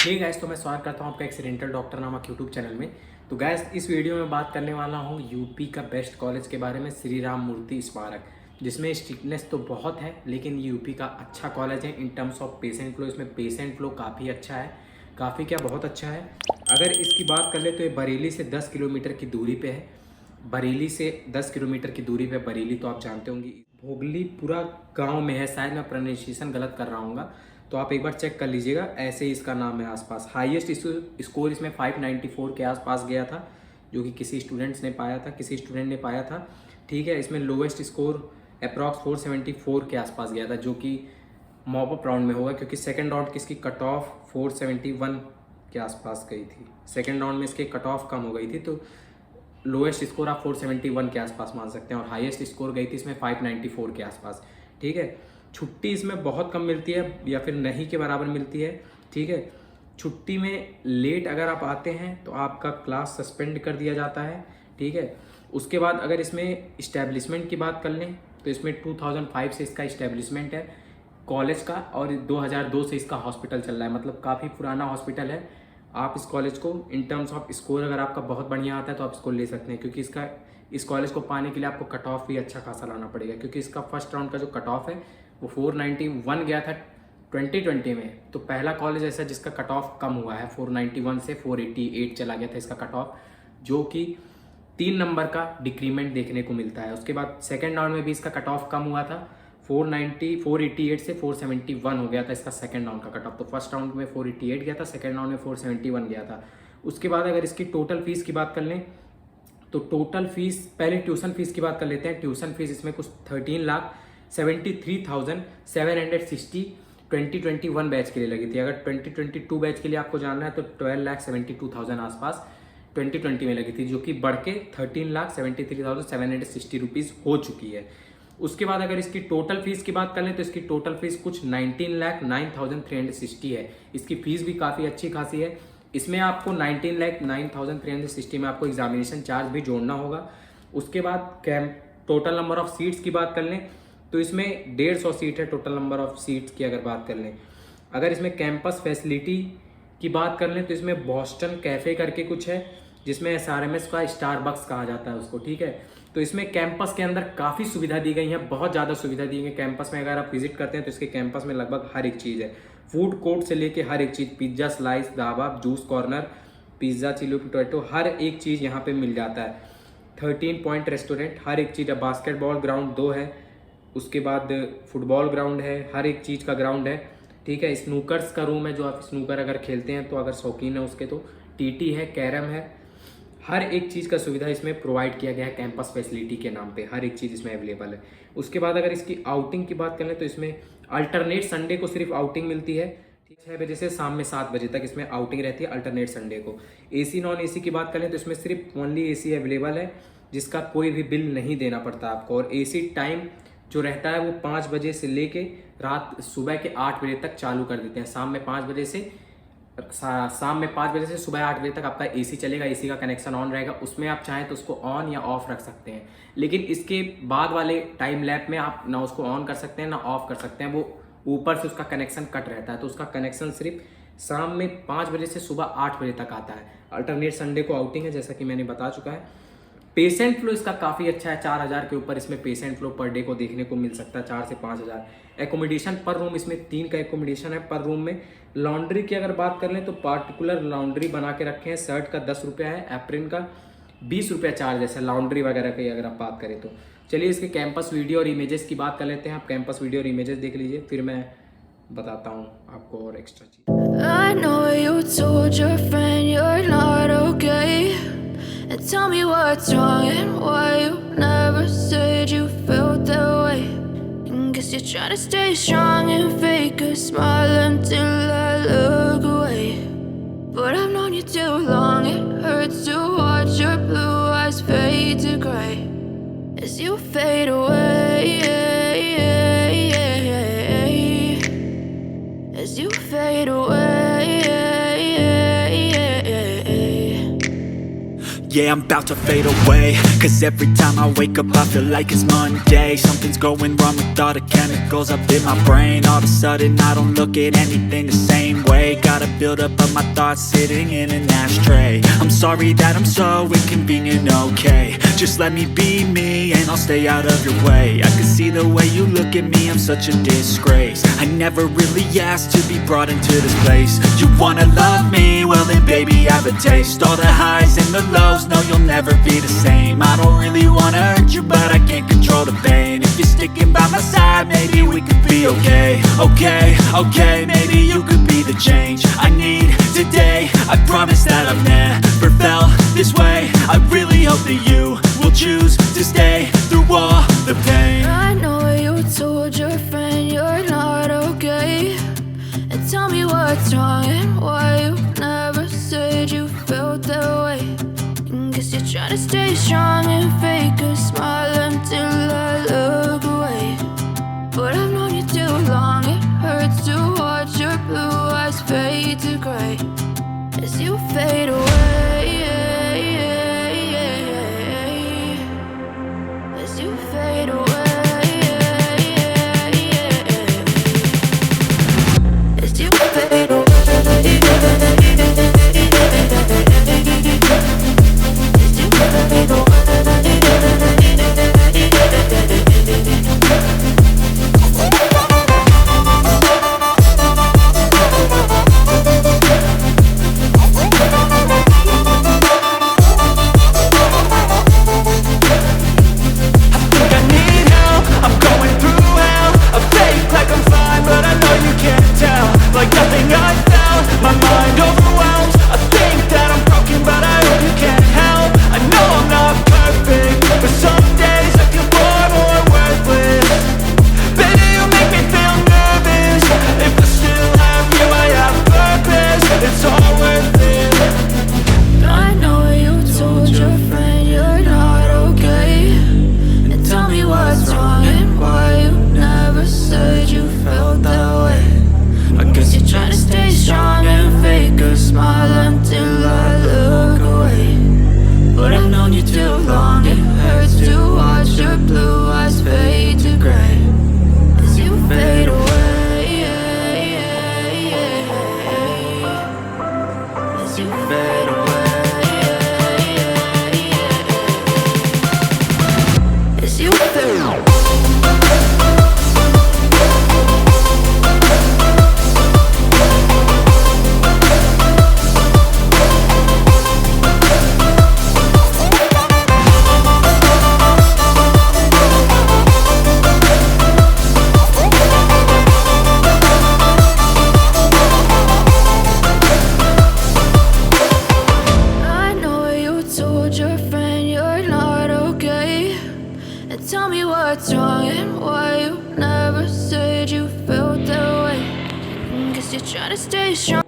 Hey guys, तो मैं स्वागत करता हूं आपका एक्सीडेंटल डॉक्टर नामक यूट्यूब चैनल में। तो गाइस, इस वीडियो में बात करने वाला हूं यूपी का बेस्ट कॉलेज के बारे में, श्री राम मूर्ति स्मारक, जिसमें स्ट्रिक्टनेस तो बहुत है लेकिन यूपी का अच्छा कॉलेज है in terms of patient flow. इसमें पेशेंट फ्लो काफ़ी अच्छा है, काफ़ी क्या बहुत अच्छा है। अगर इसकी बात कर ले तो ये बरेली से 10 किलोमीटर की दूरी पे है। बरेली से 10 किलोमीटर की दूरी पे बरेली तो आप जानते होंगे, भोगली पूरा गांव में है। शायद मैं प्रोनाउंसिएशन गलत कर रहा हूँ, तो आप एक बार चेक कर लीजिएगा। ऐसे ही इसका नाम है आसपास। हाईएस्ट स्कोर इसमें 594 के आसपास गया था, जो कि किसी स्टूडेंट ने पाया था। ठीक है, इसमें लोवेस्ट स्कोर अप्रॉक्स 474 के आसपास गया था, जो कि मॉप अप राउंड में होगा, क्योंकि सेकंड राउंड की इसकी कट ऑफ 471 के आसपास गई थी। सेकंड राउंड में इसकी कट ऑफ कम हो गई थी, तो लोएस्ट स्कोर आप 471 के आसपास मान सकते हैं, और हाईएस्ट स्कोर गई थी इसमें 594 के आसपास। ठीक है, छुट्टी इसमें बहुत कम मिलती है या फिर नहीं के बराबर मिलती है। ठीक है, छुट्टी में लेट अगर आप आते हैं तो आपका क्लास सस्पेंड कर दिया जाता है। ठीक है, उसके बाद अगर इसमें इस्टेब्लिशमेंट की बात कर लें तो इसमें 2005 से इसका इस्टेब्लिशमेंट है कॉलेज का, और 2002 से इसका हॉस्पिटल चल रहा है। मतलब काफ़ी पुराना हॉस्पिटल है। आप इस कॉलेज को इन टर्म्स ऑफ स्कोर अगर आपका बहुत बढ़िया आता है तो आप इसको ले सकते हैं, क्योंकि इस कॉलेज को पाने के लिए आपको कट ऑफ भी अच्छा खासा लाना पड़ेगा, क्योंकि इसका फर्स्ट राउंड का जो कट ऑफ है वो 491 गया था 2020 में। तो पहला कॉलेज ऐसा जिसका कट ऑफ कम हुआ है, 491 से 488 चला गया था इसका कट ऑफ, जो कि 3 नंबर का डिक्रीमेंट देखने को मिलता है। उसके बाद सेकेंड राउंड में भी इसका कट ऑफ कम हुआ था, 488 से 471 हो गया था इसका सेकेंड राउंड का कट ऑफ। तो फर्स्ट राउंड में 488 गया था, सेकेंड राउंड में 471 गया था। उसके बाद अगर इसकी टोटल फीस की बात कर लें तो टोटल फीस, पहले ट्यूशन फीस की बात कर लेते हैं। ट्यूशन फीस इसमें कुछ 13,73,760 2021 बैच के लिए लगी थी। अगर 2022 बैच के लिए आपको जानना है तो 12,72,000 आसपास 2020 में लगी थी, जो कि बढ़ के 13,73,760 रुपीज़ हो चुकी है। उसके बाद अगर इसकी टोटल फीस की बात कर लें तो इसकी टोटल फीस कुछ 19,09,360 है। इसकी फीस भी काफ़ी अच्छी खासी है। इसमें आपको 19,09,360 में आपको एग्जामिनेशन चार्ज भी जोड़ना होगा। उसके बाद टोटल नंबर ऑफ सीट्स की बात कर लें तो इसमें 150 सीट है टोटल नंबर ऑफ सीट्स की अगर बात कर लें। अगर इसमें कैंपस फैसिलिटी की बात कर लें तो इसमें बॉस्टन कैफ़े करके कुछ है, जिसमें SRMS का स्टारबक्स कहा जाता है उसको। ठीक है, तो इसमें कैंपस के अंदर काफ़ी सुविधा दी गई है, बहुत ज़्यादा सुविधा दी गई है कैंपस में। अगर आप विजिट करते हैं तो इसके कैंपस में लगभग हर एक चीज़ है। फूड कोर्ट से लेके हर एक चीज़, pizza slice, dhaba, juice corner, pizza, chilli potato, हर एक चीज़ यहाँ पे मिल जाता है। 13 पॉइंट रेस्टोरेंट, हर एक चीज़ है। बास्केटबॉल ग्राउंड 2 है, उसके बाद फुटबॉल ग्राउंड है, हर एक चीज़ का ग्राउंड है। ठीक है, स्नूकर्स का रूम है, जो आप स्नूकर अगर खेलते हैं तो अगर शौकीन है उसके, तो TT है, कैरम है। हर एक चीज़ का सुविधा इसमें प्रोवाइड किया गया है कैंपस फैसिलिटी के नाम पे, हर एक चीज़ इसमें अवेलेबल है। उसके बाद अगर इसकी आउटिंग की बात करें तो इसमें अल्टरनेट संडे को सिर्फ आउटिंग मिलती है। 6 बजे से शाम में 7 बजे तक इसमें आउटिंग रहती है अल्टरनेट संडे को। AC नॉन AC की बात करें तो इसमें सिर्फ ओनली AC अवेलेबल है, जिसका कोई भी बिल नहीं देना पड़ता आपको। और AC टाइम जो रहता है वो 5 बजे से लेके रात सुबह के 8 बजे तक चालू कर देते हैं। शाम में 5 बजे से सुबह 8 बजे तक आपका AC चलेगा। AC का कनेक्शन ऑन रहेगा, उसमें आप चाहें तो उसको ऑन या ऑफ रख सकते हैं। लेकिन इसके बाद वाले टाइम लैप में आप ना उसको ऑन कर सकते हैं ना ऑफ कर सकते हैं, वो ऊपर से उसका कनेक्शन कट रहता है। तो उसका कनेक्शन सिर्फ शाम में 5 बजे से सुबह 8 बजे तक आता है। अल्टरनेट संडे को आउटिंग है, जैसा कि मैंने बता चुका है। पेशेंट फ्लो इसका काफ़ी अच्छा है, 4,000 के ऊपर इसमें पेशेंट फ्लो पर डे को देखने को मिल सकता है, 4 से 5,000। एकोमोडेशन पर रूम इसमें 3 का एकोमोडेशन है पर रूम में। लॉन्ड्री की अगर बात कर लें तो पार्टिकुलर लॉन्ड्री बना के रखे हैं। शर्ट का 10 रुपया है, एप्रिन का 20 रुपया चार्ज है लॉन्ड्री वगैरह की अगर आप बात करें तो। चलिए इसके कैंपस वीडियो और इमेजेस की बात कर लेते हैं। आप कैंपस वीडियो और इमेजेस देख लीजिए, फिर मैं बताता हूँ आपको और extra cheese. I know you told your friend you're not okay, and tell me what's wrong and why you never said you felt that way. And guess you're trying to stay strong and fake a smile until I look away. But I've known you too long, it hurts to watch your blue eyes fade to gray as you fade away, as you fade away. Yeah, I'm about to fade away, 'cause every time I wake up I feel like it's Monday. Something's going wrong with all the chemicals up in my brain. All of a sudden I don't look at anything the same way. Gotta build buildup of my thoughts sitting in an ashtray. I'm sorry that I'm so inconvenient, okay. Just let me be me and I'll stay out of your way. I can see the way you look at me, I'm such a disgrace. I never really asked to be brought into this place. You wanna love me? Well then baby I have a taste. All the highs and the lows, no you'll never be the same. I don't really wanna hurt you but I can't control the pain. If you're sticking by my side, maybe we could be okay. Okay, maybe you could be the change I need today. I promise that I've never felt this way. I really hope that you will choose to stay through all the pain. I know you told your friend you're not okay, and tell me what's wrong and why you never said you felt that way. Guess you're trying to stay strong and fake a smile until I look away. But I've known you too long, it hurts to watch your blue eyes fade to gray as you fade away. As you fade away. As you fade away.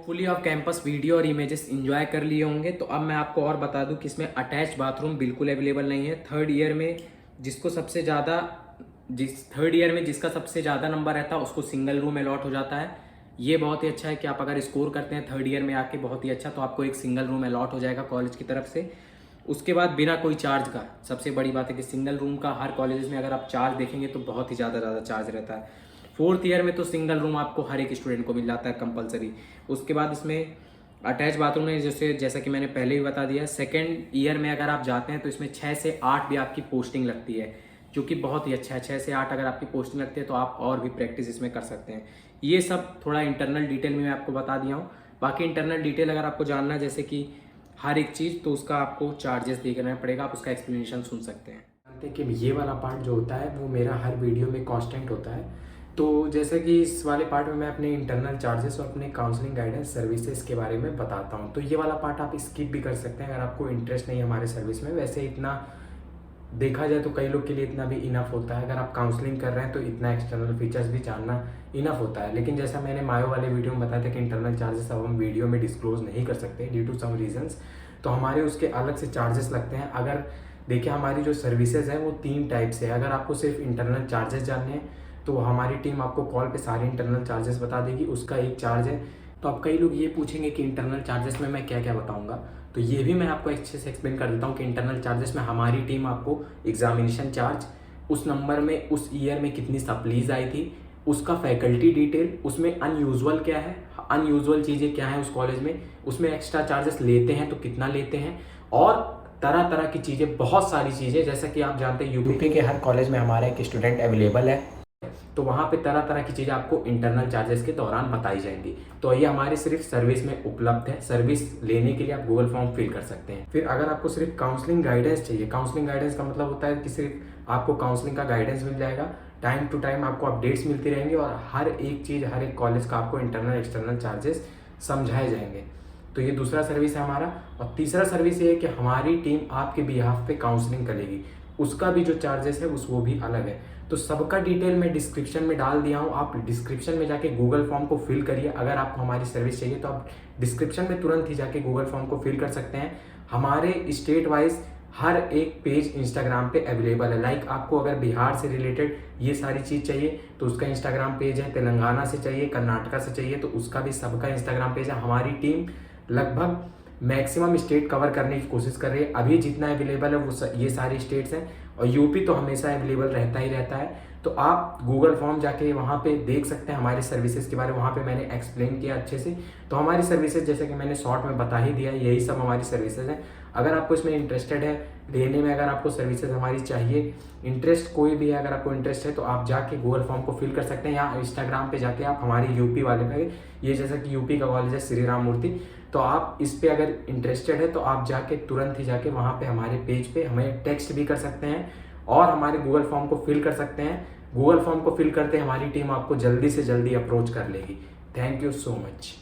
Fully off campus video और images enjoy कर लिए होंगे। तो अब मैं आपको और बता दूं कि इसमें अटैच बाथरूम बिल्कुल अवेलेबल नहीं है। थर्ड ईयर में जिसका सबसे ज़्यादा नंबर रहता है उसको सिंगल रूम अलॉट हो जाता है। ये बहुत ही अच्छा है कि आप अगर स्कोर करते हैं थर्ड ईयर में आके बहुत ही अच्छा, तो आपको एक सिंगल रूम अलॉट हो जाएगा कॉलेज की तरफ से। उसके बाद बिना कोई चार्ज का, सबसे बड़ी बात है कि सिंगल रूम का हर कॉलेज में अगर आप चार्ज देखेंगे तो बहुत ही ज़्यादा चार्ज रहता है। फोर्थ ईयर में तो सिंगल रूम आपको हर एक स्टूडेंट को मिल जाता है कंपलसरी। उसके बाद इसमें अटैच बाथरूम है, जैसा कि मैंने पहले भी बता दिया। सेकेंड ईयर में अगर आप जाते हैं तो इसमें 6 से 8 भी आपकी पोस्टिंग लगती है, जो कि बहुत ही अच्छा है। 6 से 8 अगर आपकी पोस्टिंग लगती है तो आप और भी प्रैक्टिस इसमें कर सकते हैं। ये सब थोड़ा इंटरनल डिटेल में मैं आपको बता दिया हूँ। बाकी इंटरनल डिटेल अगर आपको जानना है जैसे कि हर एक चीज़, तो उसका आपको चार्जेस देना पड़ेगा, आप उसका एक्सप्लेनेशन सुन सकते हैं। जानते हैं कि ये वाला पार्ट जो होता है वो मेरा हर वीडियो में कांस्टेंट होता है। तो जैसे कि इस वाले पार्ट में मैं अपने इंटरनल चार्जेस और अपने काउंसलिंग गाइडेंस सर्विसेज के बारे में बताता हूँ। तो ये वाला पार्ट आप स्किप भी कर सकते हैं अगर आपको इंटरेस्ट नहीं है हमारे सर्विस में। वैसे इतना देखा जाए तो कई लोग के लिए इतना भी इनफ होता है। अगर आप काउंसलिंग कर रहे हैं तो इतना एक्सटर्नल फीचर्स भी जानना इनफ होता है। लेकिन जैसा मैंने मायो वाले वीडियो में बताया था कि इंटरनल चार्जेस अब हम वीडियो में डिस्क्लोज नहीं कर सकते ड्यू टू सम रीजंस, तो हमारे उसके अलग से चार्जेस लगते हैं। अगर देखिए हमारी जो सर्विसेज है वो 3 टाइप से है। अगर आपको सिर्फ इंटरनल चार्जेस जानने हैं तो हमारी टीम आपको कॉल पे सारे इंटरनल चार्जेस बता देगी, उसका एक चार्ज है। तो अब कई लोग ये पूछेंगे कि इंटरनल चार्जेस में मैं क्या क्या बताऊंगा, तो ये भी मैं आपको अच्छे से एक्सप्लेन कर देता हूँ कि इंटरनल चार्जेस में हमारी टीम आपको एग्जामिनेशन चार्ज, उस नंबर में उस ईयर में कितनी सप्लीज आई थी, उसका फैकल्टी डिटेल, उसमें अनयूजुअल क्या है, अनयूजुअल चीज़ें क्या हैं उस कॉलेज में, उसमें एक्स्ट्रा चार्जेस लेते हैं तो कितना लेते हैं, और तरह तरह की चीज़ें, बहुत सारी चीज़ें। जैसा कि आप जानते हैं यूपी के हर कॉलेज में हमारा एक स्टूडेंट अवेलेबल है, तो वहाँ पे तरह तरह की चीज़ें आपको इंटरनल चार्जेस के दौरान बताई जाएंगी। तो ये हमारी सिर्फ सर्विस में उपलब्ध है। सर्विस लेने के लिए आप गूगल फॉर्म फिल कर सकते हैं। फिर अगर आपको सिर्फ काउंसलिंग गाइडेंस चाहिए, काउंसलिंग गाइडेंस का मतलब होता है कि सिर्फ आपको काउंसलिंग का गाइडेंस मिल जाएगा, टाइम टू टाइम आपको अपडेट्स मिलती रहेंगी, और हर एक चीज़, हर एक कॉलेज का आपको इंटरनल एक्सटर्नल चार्जेस समझाए जाएंगे। तो ये दूसरा सर्विस है हमारा। और तीसरा सर्विस ये है कि हमारी टीम आपके बिहाफ पे काउंसलिंग करेगी, उसका भी जो चार्जेस है वो भी अलग है। तो सबका डिटेल मैं डिस्क्रिप्शन में डाल दिया हूँ, आप डिस्क्रिप्शन में जाके गूगल फॉर्म को फिल करिए। अगर आपको हमारी सर्विस चाहिए तो आप डिस्क्रिप्शन में तुरंत ही जाके गूगल फॉर्म को फिल कर सकते हैं। हमारे स्टेट वाइज हर एक पेज इंस्टाग्राम पे अवेलेबल है। लाइक आपको अगर बिहार से रिलेटेड ये सारी चीज़ चाहिए तो उसका इंस्टाग्राम पेज है, तेलंगाना से चाहिए, कर्नाटका से चाहिए तो उसका भी सबका इंस्टाग्राम पेज है। हमारी टीम लगभग मैक्सिमम स्टेट कवर करने की कोशिश कर रही है। अभी जितना अवेलेबल है वो ये सारी स्टेट्स हैं, और यूपी तो हमेशा अवेलेबल रहता ही रहता है। तो आप गूगल फॉर्म जाके वहाँ पे देख सकते हैं हमारी सर्विसेज के बारे में, वहाँ पे मैंने एक्सप्लेन किया अच्छे से। तो हमारी सर्विसेज जैसे कि मैंने शॉर्ट में बता ही दिया, यही सब हमारी सर्विसेज हैं। अगर आपको इसमें इंटरेस्टेड है लेने में, अगर आपको सर्विसेज हमारी चाहिए, इंटरेस्ट कोई भी है, अगर आपको इंटरेस्ट है तो आप जाके गूगल फॉर्म को फिल कर सकते हैं, या इंस्टाग्राम पे जाके आप हमारे यूपी वाले पे, ये जैसा कि यूपी का कॉलेज है श्री राम मूर्ति, तो आप इस पे अगर इंटरेस्टेड है तो आप जाके तुरंत ही जाके वहाँ पे हमारे पेज पे हमें टेक्स्ट भी कर सकते हैं, और हमारे गूगल फॉर्म को फिल कर सकते हैं। गूगल फॉर्म को फिल करते हमारी टीम आपको जल्दी से जल्दी अप्रोच कर लेगी। Thank you so much.